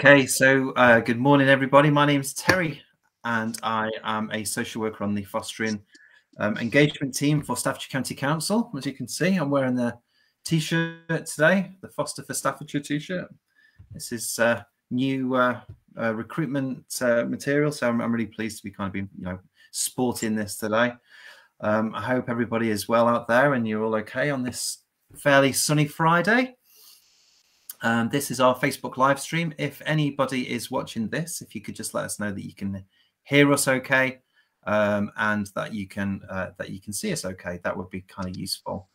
Okay, so good morning, everybody. My name's Terry, and I am a social worker on the fostering engagement team for Staffordshire County Council. As you can see, I'm wearing the T-shirt today, the Foster for Staffordshire T-shirt. This is new recruitment material, so I'm really pleased to be sporting this today. I hope everybody is well out there and you're all okay on this fairly sunny Friday. This is our Facebook live stream. If anybody is watching this, if you could just let us know that you can hear us okay, and that you can see us okay, that would be kind of useful.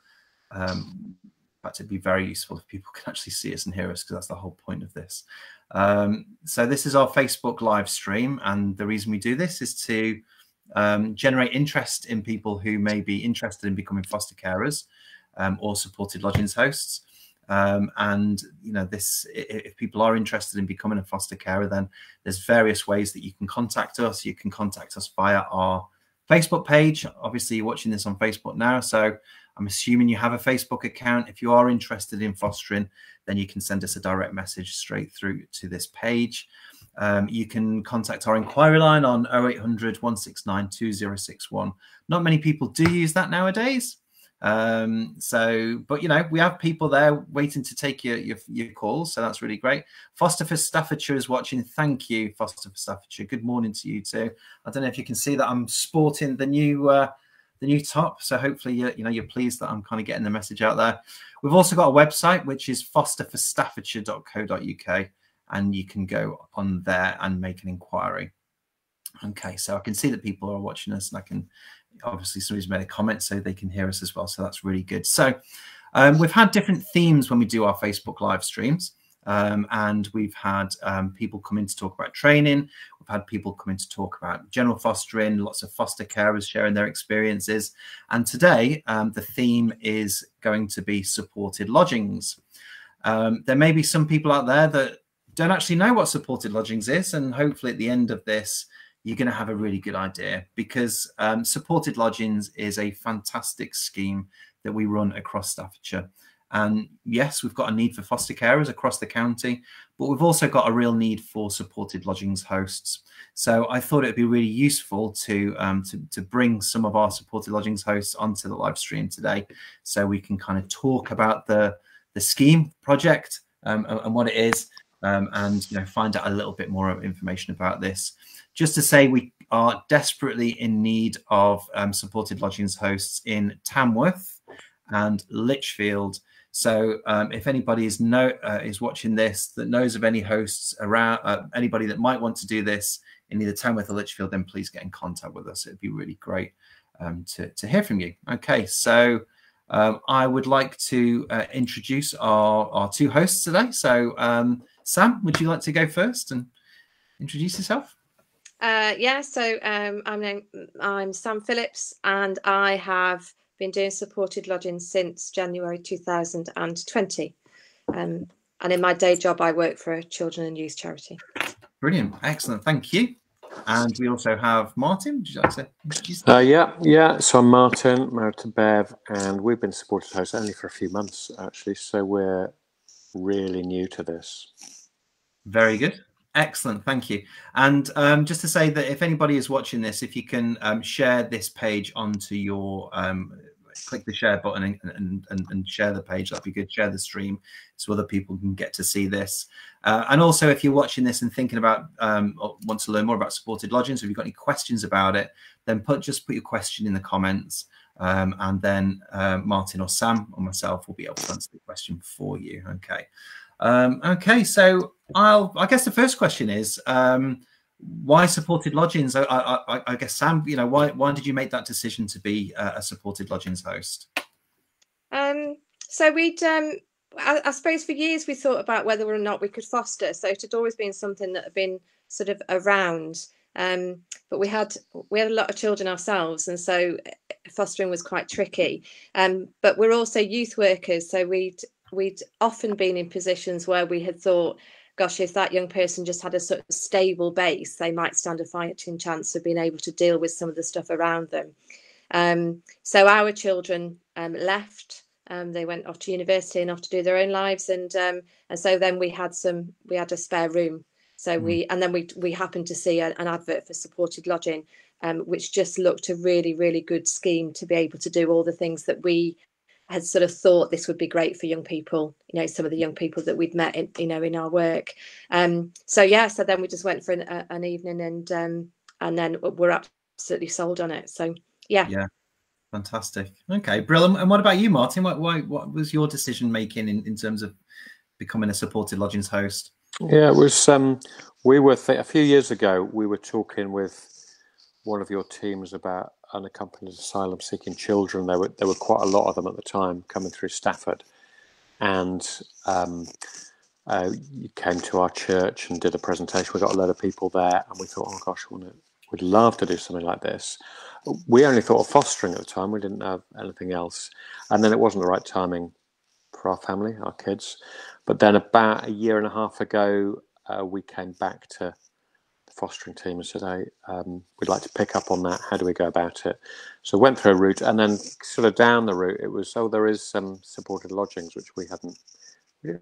In fact, it'd be very useful if people can actually see us and hear us, because that's the whole point of this. So this is our Facebook live stream, and the reason we do this is to generate interest in people who may be interested in becoming foster carers or supported lodgings hosts. And if people are interested in becoming a foster carer, then there's various ways that you can contact us. You can contact us via our Facebook page. Obviously, you're watching this on Facebook now, so I'm assuming you have a Facebook account. If you are interested in fostering, then you can send us a direct message straight through to this page. You can contact our inquiry line on 0800 169 2061. Not many people do use that nowadays. But we have people there waiting to take your calls, so that's really great. Foster for Staffordshire is watching. Thank you, Foster for Staffordshire. Good morning to you too. I don't know if you can see that I'm sporting the new top, so hopefully you're pleased that I'm kind of getting the message out there. We've also got a website which is fosterforstaffordshire.co.uk, and you can go on there and make an inquiry. Okay, so I can see that people are watching us, and I can obviously somebody's made a comment so they can hear us as well, so that's really good. So we've had different themes when we do our Facebook live streams, and we've had people come in to talk about training. We've had people come in to talk about general fostering, lots of foster carers sharing their experiences, and today the theme is going to be supported lodgings. There may be some people out there that don't actually know what supported lodgings is, and hopefully at the end of this you're going to have a really good idea, because supported lodgings is a fantastic scheme that we run across Staffordshire. And yes, we've got a need for foster carers across the county, but we've also got a real need for supported lodgings hosts. So I thought it'd be really useful to bring some of our supported lodgings hosts onto the live stream today, so we can kind of talk about the scheme project and what it is, and find out a little bit more information about this. Just to say, we are desperately in need of supported lodgings hosts in Tamworth and Lichfield. So if anybody is watching this that knows of any hosts around, anybody that might want to do this in either Tamworth or Lichfield, then please get in contact with us. It'd be really great to hear from you. Okay, so I would like to introduce our two hosts today. So Sam, would you like to go first and introduce yourself? So I'm Sam Phillips, and I have been doing supported lodging since January 2020. And in my day job, I work for a children and youth charity. Brilliant, excellent, thank you. And we also have Martin. Would you like to introduce? Yeah. So I'm Martin, married to Bev, and we've been supported hosts only for a few months, actually. So we're really new to this. Very good. Excellent, thank you. And just to say that if anybody is watching this, if you can share this page onto your click the share button and share the page, that'd be good. Share the stream so other people can get to see this. And also, if you're watching this and thinking about or want to learn more about supported lodgings, if you've got any questions about it, then just put your question in the comments, and then Martin or Sam or myself will be able to answer the question for you. Okay. Okay, so I guess the first question is why supported lodgings? I guess Sam, why did you make that decision to be a supported lodgings host? So we'd I suppose for years we thought about whether or not we could foster. So it had always been something that had been sort of around, but we had a lot of children ourselves, and so fostering was quite tricky. But we're also youth workers, so we'd often been in positions where we had thought, gosh, if that young person just had a sort of stable base, they might stand a fighting chance of being able to deal with some of the stuff around them. So our children left. They went off to university and off to do their own lives, and so then we had a spare room So we happened to see an advert for supported lodging, which just looked a really, really good scheme to be able to do all the things that we had sort of thought this would be great for young people, some of the young people that we'd met in our work. So then we just went for an evening, and then we're absolutely sold on it. So yeah, fantastic. Okay, brilliant. And what about you, Martin? What was your decision making in terms of becoming a supported lodgings host? Yeah, it was. We were a few years ago. We were talking with one of your teams about unaccompanied asylum-seeking children. There were quite a lot of them at the time coming through Stafford, and you came to our church and did a presentation. We got a load of people there, and we thought, oh gosh, we'd love to do something like this. We only thought of fostering at the time. We didn't have anything else, and then it wasn't the right timing for our family, our kids. But then about a year and a half ago, we came back to the fostering team and said, hey, we'd like to pick up on that. How do we go about it? So went through a route, and then sort of down the route, it was, there is some supported lodgings, which we didn't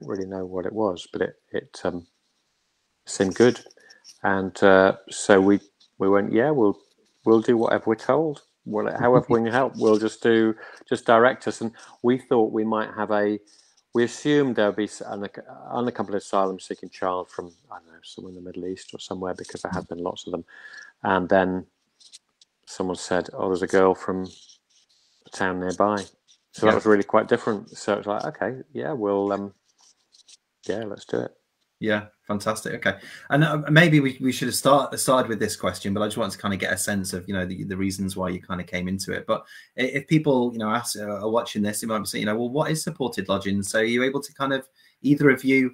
really know what it was, but it seemed good. And so we went, yeah, we'll do whatever we're told. However we can help, we'll just direct us. And we thought we might have we assumed there would be an unaccompanied asylum-seeking child from, I don't know, somewhere in the Middle East or somewhere, because there had been lots of them. And then someone said, oh, there's a girl from a town nearby. So that was really quite different. So it's like, okay, yeah, let's do it. Yeah, fantastic. Okay, and maybe we should have started with this question, but I just wanted to kind of get a sense of the reasons why you kind of came into it. But if people are watching this, you might be saying, well, what is supported lodging? So are you able to kind of, either of you,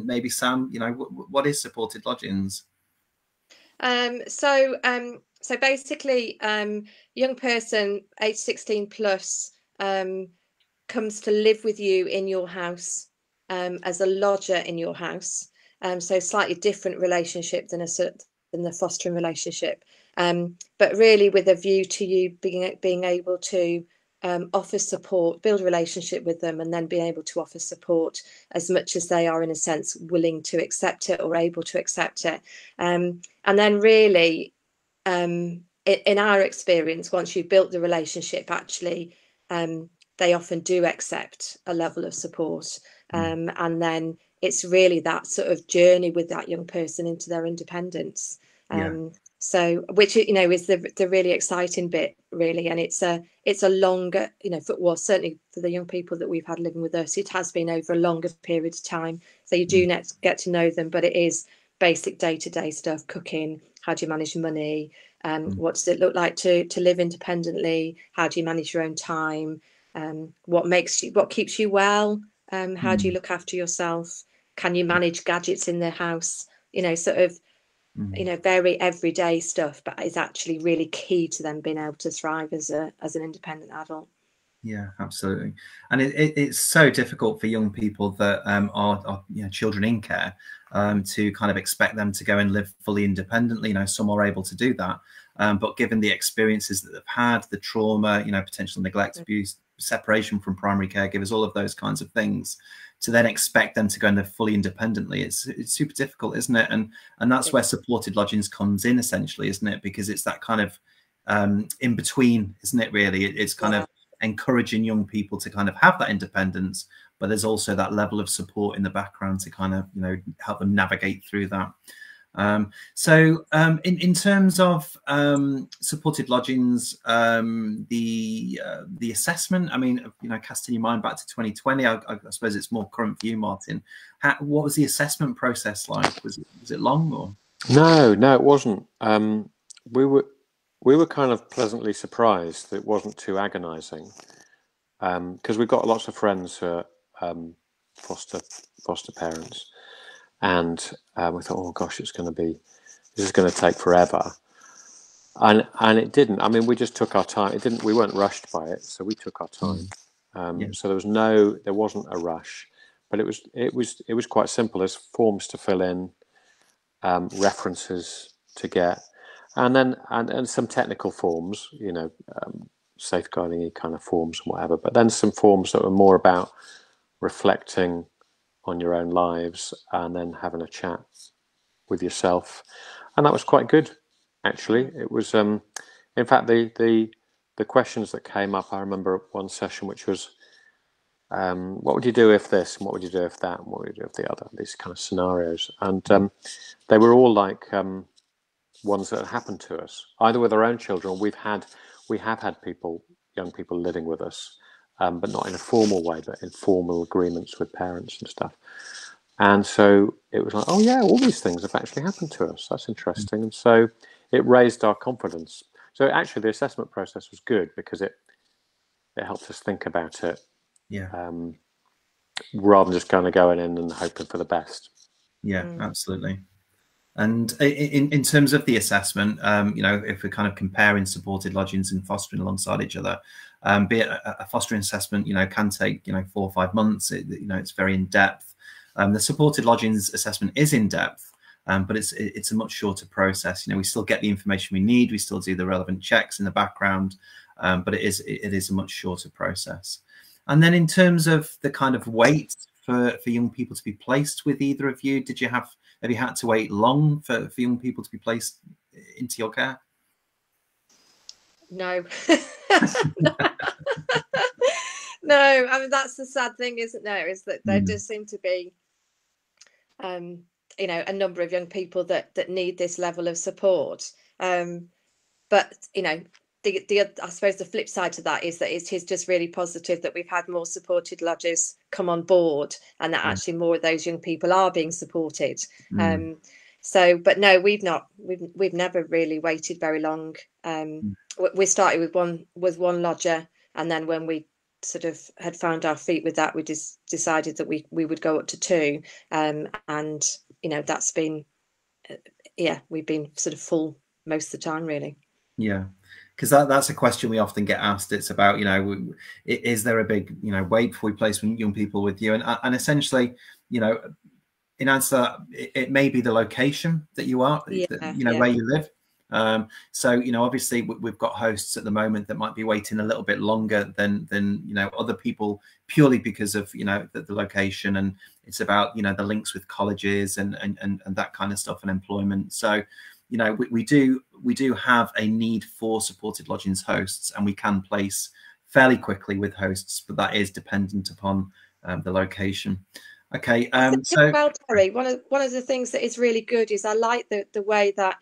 maybe Sam, what is supported lodgings? So basically, young person age 16 plus comes to live with you in your house as a lodger in your house. So slightly different relationship than the fostering relationship, but really with a view to you being able to offer support, build a relationship with them, and then being able to offer support as much as they are, in a sense, willing to accept it or able to accept it. And then really, in our experience, once you've built the relationship, actually, they often do accept a level of support. And then it's really that sort of journey with that young person into their independence. So, which is the really exciting bit, really. And it's a longer, certainly for the young people that we've had living with us, it has been over a longer period of time. So you do get to know them, but it is basic day-to-day stuff: cooking, how do you manage money, what does it look like to live independently, how do you manage your own time, what keeps you well, how do you look after yourself, can you manage gadgets in the house, sort of very everyday stuff, but is actually really key to them being able to thrive as an independent adult. Yeah, absolutely. And it's so difficult for young people that are children in care to kind of expect them to go and live fully independently. Some are able to do that, but given the experiences that they've had, the trauma, potential neglect, abuse, separation from primary caregivers, all of those kinds of things, to then expect them to go and live fully independently, it's super difficult, isn't it? And that's where supported lodgings comes in, essentially, isn't it? Because it's that kind of in between, isn't it? Really, it's kind of encouraging young people to kind of have that independence, but there's also that level of support in the background to kind of help them navigate through that. So in terms of supported lodgings, the assessment, I mean, casting your mind back to 2020, I suppose it's more current for you, Martin. What was the assessment process like? Was it long or? No, it wasn't. We were kind of pleasantly surprised that it wasn't too agonising, because we've got lots of friends who are foster parents, and we thought, oh gosh, this is going to take forever, and it didn't. I mean, we just took our time. We weren't rushed by it, so we took our time. So there wasn't a rush, but it was quite simple. There's forms to fill in, references to get. And then and some technical forms, safeguarding kind of forms and whatever. But then some forms that were more about reflecting on your own lives and then having a chat with yourself, and that was quite good. Actually, it was. In fact, the questions that came up, I remember one session which was, what would you do if this, and what would you do if that, and what would you do if the other? These kind of scenarios, and they were all like ones that had happened to us, either with our own children, or we have had young people living with us, but not in a formal way, but informal agreements with parents and stuff. And so it was like, oh yeah, all these things have actually happened to us. That's interesting. And so it raised our confidence. So actually the assessment process was good because it helped us think about it, rather than just kind of going in and hoping for the best. Yeah, absolutely. And in terms of the assessment, if we're kind of comparing supported lodgings and fostering alongside each other, be it a fostering assessment, can take 4 or 5 months. It's very in depth. The supported lodgings assessment is in depth, but it's a much shorter process. We still get the information we need. We still do the relevant checks in the background, but it is a much shorter process. And then in terms of the kind of wait for young people to be placed with either of you, have you had to wait long for young people to be placed into your care? No. No, I mean, that's the sad thing, isn't there, is that there does seem to be a number of young people that need this level of support, but I suppose the flip side to that is that it is just really positive that we've had more supported lodges come on board, and that actually more of those young people are being supported. So, but no, we've never really waited very long. We started with one lodger, and then when we sort of had found our feet with that, we just decided that we would go up to 2, and that's been we've been sort of full most of the time, really. Yeah, because that's a question we often get asked. It's about, is there a big, wait before we place young people with you? And essentially, in answer, it may be the location that you are, where you live. So, obviously we've got hosts at the moment that might be waiting a little bit longer than other people, purely because of, the location, and it's about, the links with colleges and that kind of stuff, and employment. So, we do have a need for supported lodgings hosts, and we can place fairly quickly with hosts, but that is dependent upon the location. Okay. Well, Terry, one of the things that is really good is I like the way that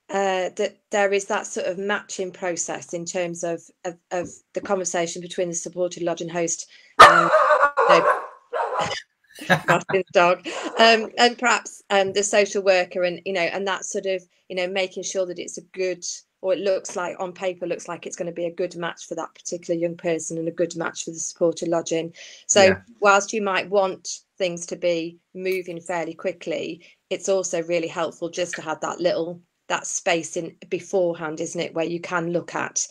that there is that sort of matching process in terms of the conversation between the supported lodging host and Martin's dog, and perhaps the social worker, and and that sort of making sure that it's a good, or it looks like on paper it's going to be a good match for that particular young person, and a good match for the supported lodging. So whilst you might want things to be moving fairly quickly, it's also really helpful just to have that space in beforehand, isn't it, where you can look at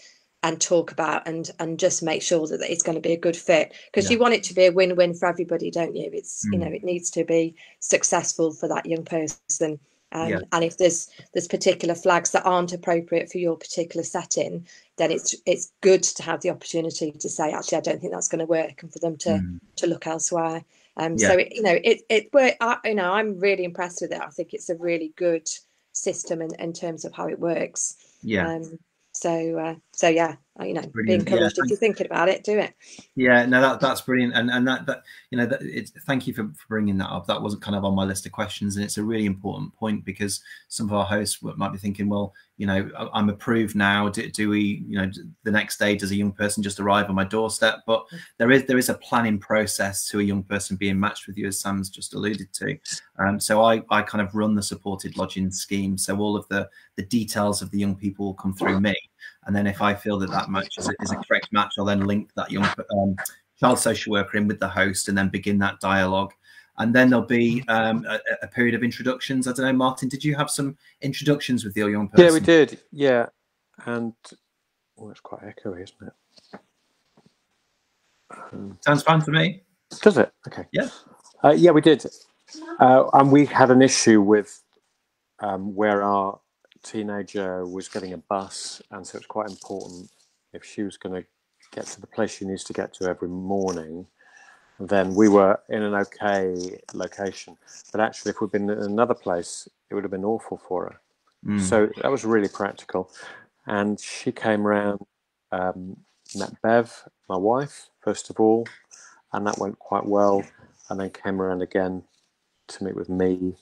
and talk about and just make sure that it's going to be a good fit, because you want it to be a win-win for everybody, don't you? It's it needs to be successful for that young person, and if there's particular flags that aren't appropriate for your particular setting, then it's good to have the opportunity to say, actually, I don't think that's going to work, and for them to look elsewhere. So I'm really impressed with it. I think it's a really good system in terms of how it works. So yeah, be encouraged. If you're thinking about it, do it. Yeah, no, that's brilliant, and that thank you for bringing that up. That wasn't kind of on my list of questions, and it's a really important point, because some of our hosts might be thinking, well, I'm approved now. Do we, the next day, does a young person just arrive on my doorstep? But there is a planning process to a young person being matched with you, as Sam's just alluded to. So I kind of run the supported lodging scheme. So all of the details of the young people will come through me. And then if I feel that match is a correct match, I'll then link that young child social worker in with the host, and then begin that dialogue. And then there'll be a period of introductions. I don't know, Martin, did you have some introductions with your young person? Yeah, we did. Yeah. And it's quite echoey, isn't it? Sounds fine to me. Does it? Okay. Yeah. Yeah, we did. And we had an issue with where our teenager was getting a bus, and so it's quite important if she was going to get to the place she needs to get to every morning. then we were in an okay location. But actually, if we'd been in another place, it would have been awful for her. So that was really practical. And she came round, met Bev, my wife, first of all, and that went quite well. And then came around again to meet with me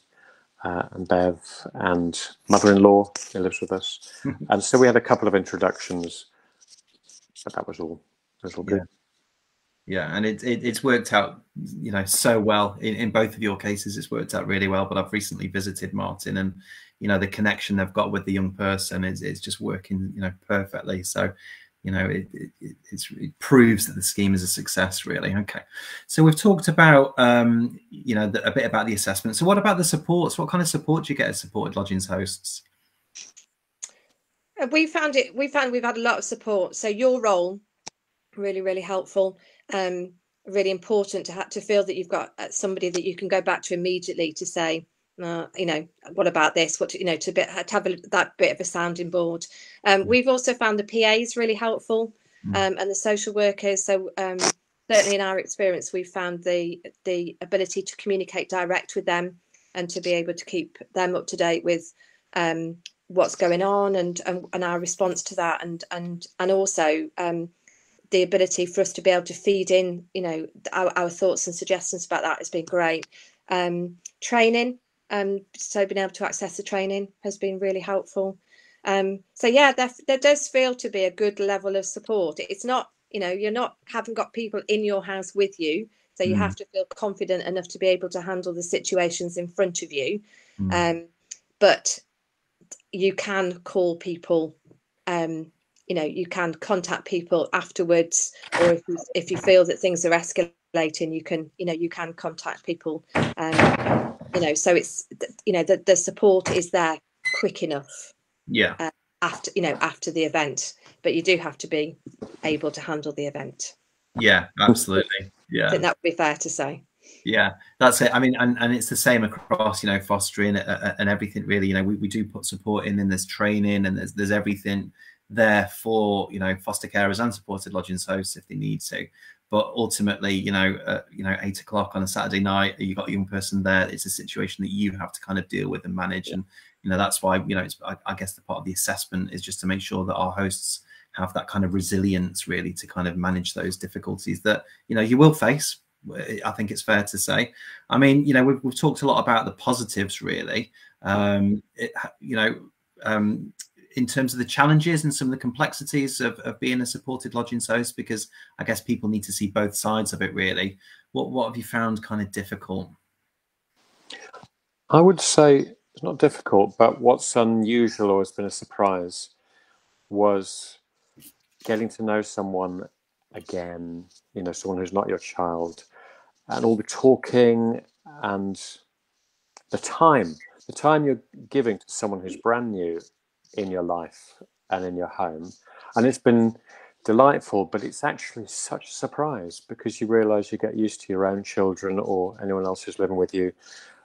and Bev and mother-in-law who lives with us. And so we had a couple of introductions, but that was all. It was all good. Yeah, and it's worked out, so well in both of your cases. It's worked out really well. But I've recently visited Martin, and the connection they've got with the young person is just working, perfectly. So, it proves that the scheme is a success, really. Okay, so we've talked about a bit about the assessment. So what about the supports? What kind of support do you get as supported lodgings hosts? We've had a lot of support. So your role, really, really helpful. Really important to feel that you've got somebody that you can go back to immediately to say, what about this? To have that bit of a sounding board. We've also found the PAs really helpful, and the social workers. So certainly in our experience, we've found the ability to communicate direct with them and to be able to keep them up to date with what's going on and our response to that, and also the ability for us to be able to feed in, our thoughts and suggestions about that has been great. Training, so being able to access the training has been really helpful. So yeah, there does feel to be a good level of support. It's not, haven't got people in your house with you, so you have to feel confident enough to be able to handle the situations in front of you. But you can call people. You can contact people afterwards, or if you feel that things are escalating, you can contact people. So it's the support is there quick enough. Yeah. After the event, but you do have to be able to handle the event. Yeah, absolutely. Yeah, I think that would be fair to say. Yeah, that's it. I mean, and it's the same across, fostering and everything, really. We do put support in, and there's training, and there's everything there for, foster carers and supported lodgings hosts if they need to. But ultimately, 8 o'clock on a Saturday night, you got a young person there. It's a situation that you have to kind of deal with and manage. And, that's why, I guess the part of the assessment is just to make sure that our hosts have that kind of resilience, really, to kind of manage those difficulties that, you will face. I think it's fair to say. I mean, we've talked a lot about the positives, really. In terms of the challenges and some of the complexities of being a supported lodgings host, because I guess people need to see both sides of it, really. What have you found kind of difficult? I would say it's not difficult, but what's unusual or has been a surprise was getting to know someone again, someone who's not your child, and all the talking and the time you're giving to someone who's brand new in your life and in your home. And it's been delightful, but it's actually such a surprise because you realize you get used to your own children or anyone else who's living with you,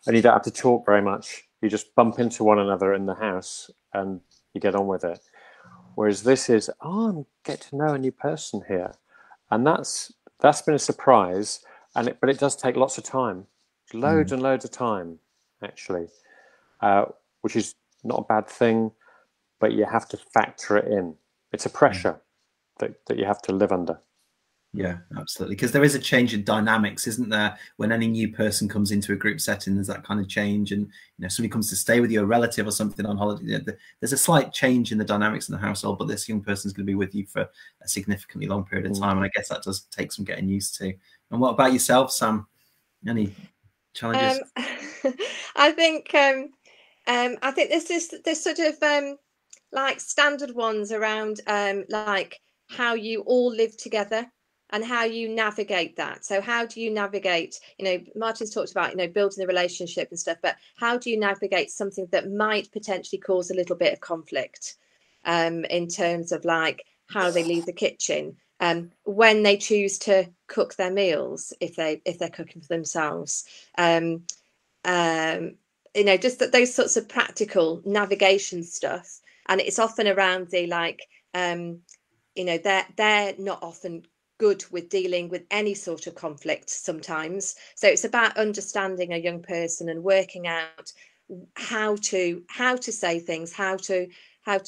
and you don't have to talk very much. You just bump into one another in the house and you get on with it. Whereas this is, I get to know a new person here. And that's been a surprise. But it does take lots of time, loads and loads of time, actually, which is not a bad thing, but you have to factor it in. It's a pressure that you have to live under. Yeah, absolutely. Because there is a change in dynamics, isn't there? When any new person comes into a group setting, there's that kind of change. And, somebody comes to stay with you, a relative or something on holiday, there's a slight change in the dynamics in the household, but this young person's going to be with you for a significantly long period of time. And I guess that does take some getting used to. And what about yourself, Sam? Any challenges? I think there's sort of like standard ones around like how you all live together and how you navigate that. So how do you navigate, Martin's talked about, building the relationship and stuff, but how do you navigate something that might potentially cause a little bit of conflict in terms of like how they leave the kitchen, when they choose to cook their meals, if they're cooking for themselves, just those sorts of practical navigation stuff. And it's often around the like, they're not often good with dealing with any sort of conflict sometimes. So it's about understanding a young person and working out how to say things, how to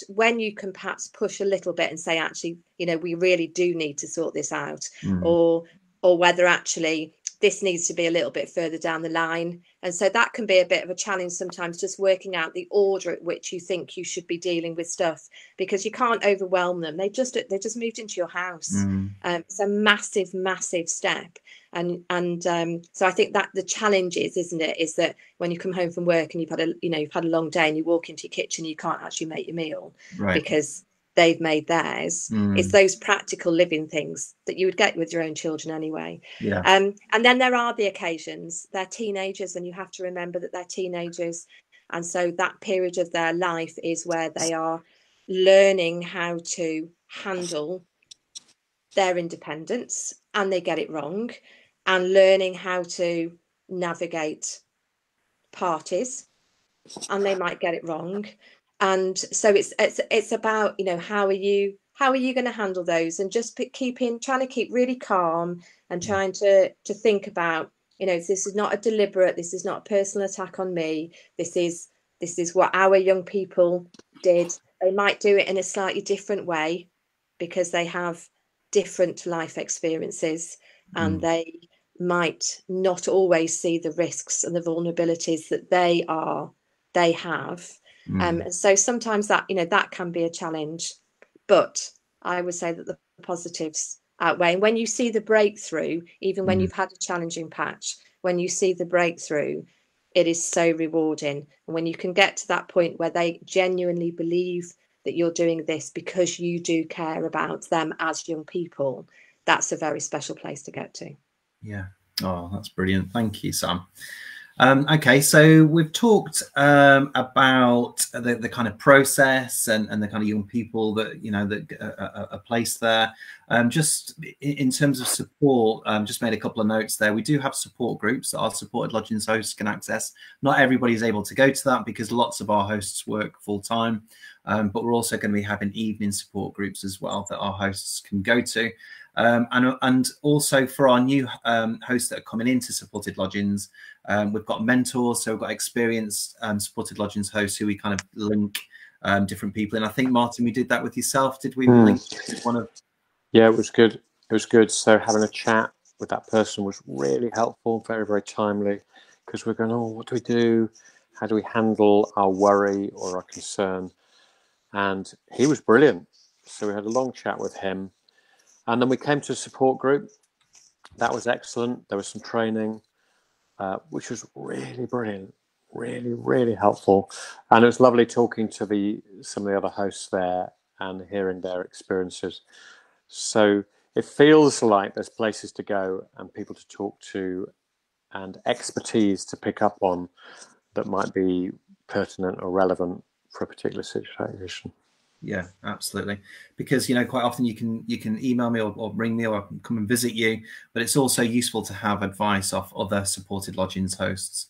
when you can perhaps push a little bit and say, actually, you know, we really do need to sort this out, or whether actually this needs to be a little bit further down the line. And so that can be a bit of a challenge sometimes, just working out the order at which you think you should be dealing with stuff, because you can't overwhelm them. They just moved into your house. It's a massive step. And so I think that the challenge is, isn't it, is that when you come home from work and you've had a long day and you walk into your kitchen, you can't actually make your meal because they've made theirs. It's those practical living things that you would get with your own children anyway. And then there are the occasions, they're teenagers, and you have to remember that they're teenagers, and so that period of their life is where they are learning how to handle their independence, and they get it wrong, and learning how to navigate parties, and they might get it wrong. And so it's about, you know, how are you going to handle those, and just trying to keep really calm, and trying to think about, you know, this is not a deliberate, this is not a personal attack on me, this is what our young people did. They might do it in a slightly different way because they have different life experiences, and they might not always see the risks and the vulnerabilities that they have. And so sometimes that, you know, that can be a challenge, but I would say that the positives outweigh. And when you see the breakthrough, even when you've had a challenging patch, when you see the breakthrough, it is so rewarding. And when you can get to that point where they genuinely believe that you're doing this because you do care about them as young people, that's a very special place to get to. Yeah. Oh, that's brilliant. Thank you, Sam. Okay, so we've talked about the kind of process and the kind of young people that, you know, that are placed there. Just in terms of support, just made a couple of notes there. We do have support groups that our supported lodgings hosts can access. Not everybody is able to go to that because lots of our hosts work full time, but we're also going to be having evening support groups as well that our hosts can go to. And also for our new hosts that are coming into supported lodgings, we've got mentors, so we've got experienced supported lodgings hosts who we kind of link different people. And I think, Martin, we did that with yourself, did we? We linked one of... Yeah, it was good. It was good. So having a chat with that person was really helpful, very, very timely, because we're going, oh, what do we do? How do we handle our worry or our concern? And he was brilliant. So we had a long chat with him. And then we came to a support group. That was excellent. There was some training, which was really brilliant, really, really helpful. And it was lovely talking to some of the other hosts there and hearing their experiences. So it feels like there's places to go and people to talk to and expertise to pick up on that might be pertinent or relevant for a particular situation. Yeah, absolutely. Because, you know, quite often you can email me or ring me, or I can come and visit you, but it's also useful to have advice off other supported lodgings hosts,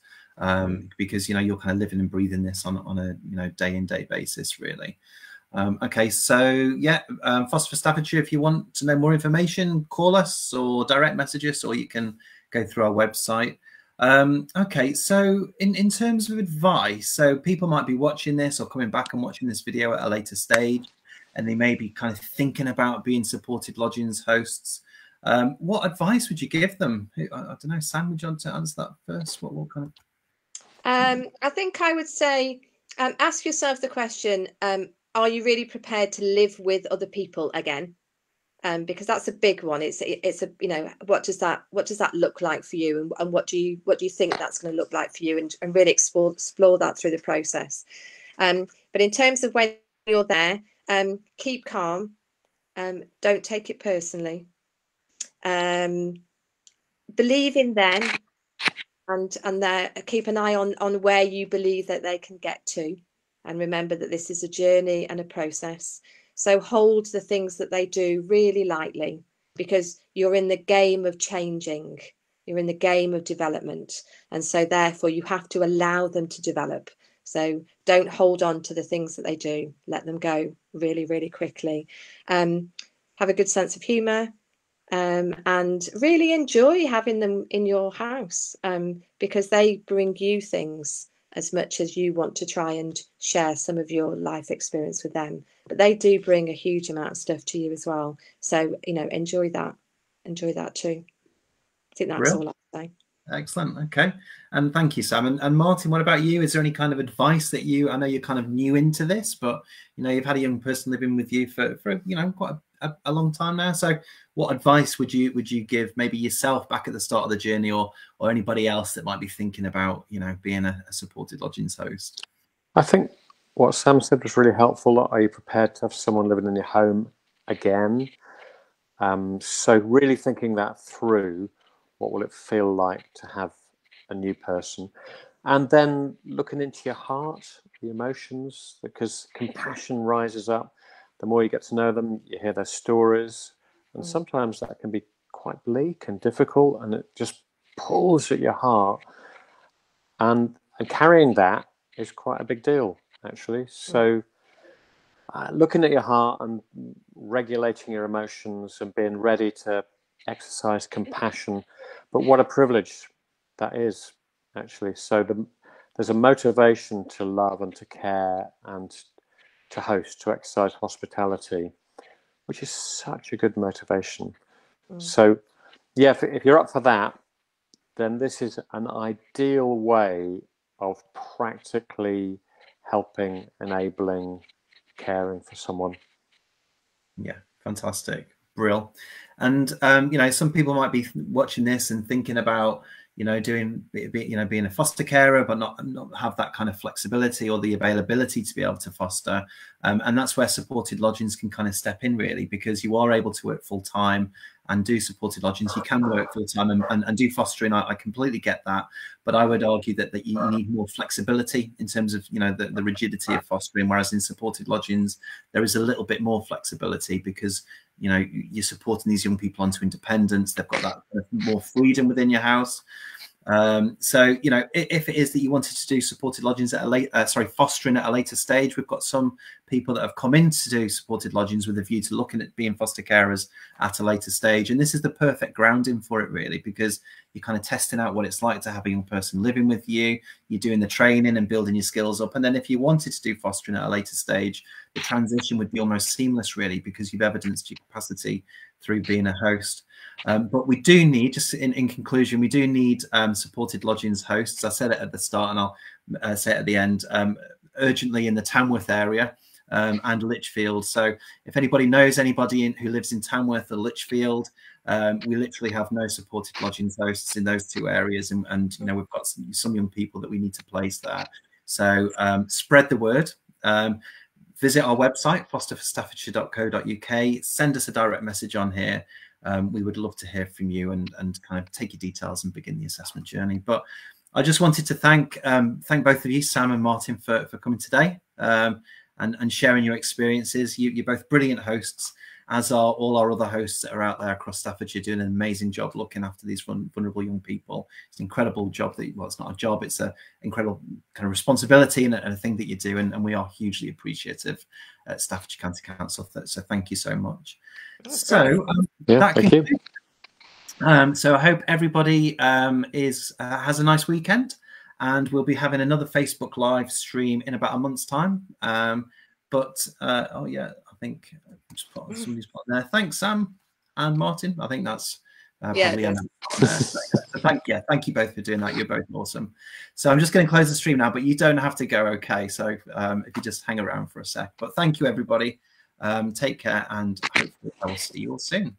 because, you know, you're kind of living and breathing this on a, you know, day in, day basis, really. Okay, so yeah, Foster for Staffordshire, if you want to know more information, call us or direct message us, or you can go through our website. Okay, so in terms of advice, so people might be watching this or coming back and watching this video at a later stage, and they may be kind of thinking about being supported lodgings hosts. What advice would you give them? I don't know, Sam, would you want to answer that first? What kind of... I think I would say, ask yourself the question, are you really prepared to live with other people again? Because that's a big one. It's a, you know, what does that look like for you, and what do you think that's going to look like for you, and really explore that through the process. But in terms of when you're there, keep calm, don't take it personally, believe in them, and there, keep an eye on where you believe that they can get to, and remember that this is a journey and a process. So hold the things that they do really lightly, because you're in the game of changing, you're in the game of development, and so therefore you have to allow them to develop. So don't hold on to the things that they do, let them go really, really quickly. Have a good sense of humour, and really enjoy having them in your house, because they bring you things as much as you want to try and share some of your life experience with them. But they do bring a huge amount of stuff to you as well. So, you know, enjoy that. Enjoy that too. I think that's all I'd say. Excellent. Okay. And thank you, Sam. And Martin, what about you? Is there any kind of advice that I know you're kind of new into this, but, you know, you've had a young person living with you for you know, quite a long time now. So what advice would you give maybe yourself back at the start of the journey, or anybody else that might be thinking about, you know, being a supported lodgings host? I think what Sam said was really helpful. Are you prepared to have someone living in your home again? So really thinking that through. What will it feel like to have a new person? And then looking into your heart, the emotions, because compassion rises up. The more you get to know them, you hear their stories. And sometimes that can be quite bleak and difficult, and it just pulls at your heart. And carrying that is quite a big deal, actually. So looking at your heart and regulating your emotions and being ready to exercise compassion. But what a privilege that is, actually. So there's a motivation to love and to care and to host, to exercise hospitality, which is such a good motivation. So, yeah, if you're up for that, then this is an ideal way of practically helping, enabling, caring for someone. Yeah, fantastic. Brill. And you know, some people might be watching this and thinking about, you know, being a foster carer, but not have that kind of flexibility or the availability to be able to foster. And that's where supported lodgings can kind of step in, really, because you are able to work full time and do supported lodgings. You can work full time and do fostering. I completely get that, but I would argue that you need more flexibility in terms of, you know, the rigidity of fostering, whereas in supported lodgings there is a little bit more flexibility because, you know, you're supporting these young people onto independence. They've got that kind of more freedom within your house. So, you know, if it is that you wanted to do supported lodgings at fostering at a later stage, we've got some people that have come in to do supported lodgings with a view to looking at being foster carers at a later stage. And this is the perfect grounding for it, really, because you're kind of testing out what it's like to have a young person living with you. You're doing the training and building your skills up. And then if you wanted to do fostering at a later stage, the transition would be almost seamless, really, because you've evidenced your capacity through being a host. But we do need, just in conclusion, we do need supported lodgings hosts. I said it at the start and I'll say it at the end, urgently in the Tamworth area and Lichfield. So if anybody knows anybody who lives in Tamworth or Lichfield, we literally have no supported lodgings hosts in those two areas. And you know, we've got some young people that we need to place there. So spread the word. Visit our website, fosterforstaffordshire.co.uk. Send us a direct message on here. We would love to hear from you and kind of take your details and begin the assessment journey. But I just wanted to thank both of you, Sam and Martin, for coming today and sharing your experiences. You're both brilliant hosts, as are all our other hosts that are out there across Staffordshire, doing an amazing job looking after these vulnerable young people. It's an incredible job it's not a job, it's an incredible kind of responsibility and a thing that you do. And we are hugely appreciative at Staffordshire County Council. So thank you so much. So thank you. So I hope everybody has a nice weekend, and we'll be having another Facebook live stream in about a month's time. Oh yeah, I think somebody's put there. Thanks, Sam and Martin. I think that's probably enough. So thank you both for doing that. You're both awesome. So I'm just going to close the stream now, but you don't have to go. Okay, so if you just hang around for a sec. But thank you, everybody. Take care, and hopefully I will see you all soon.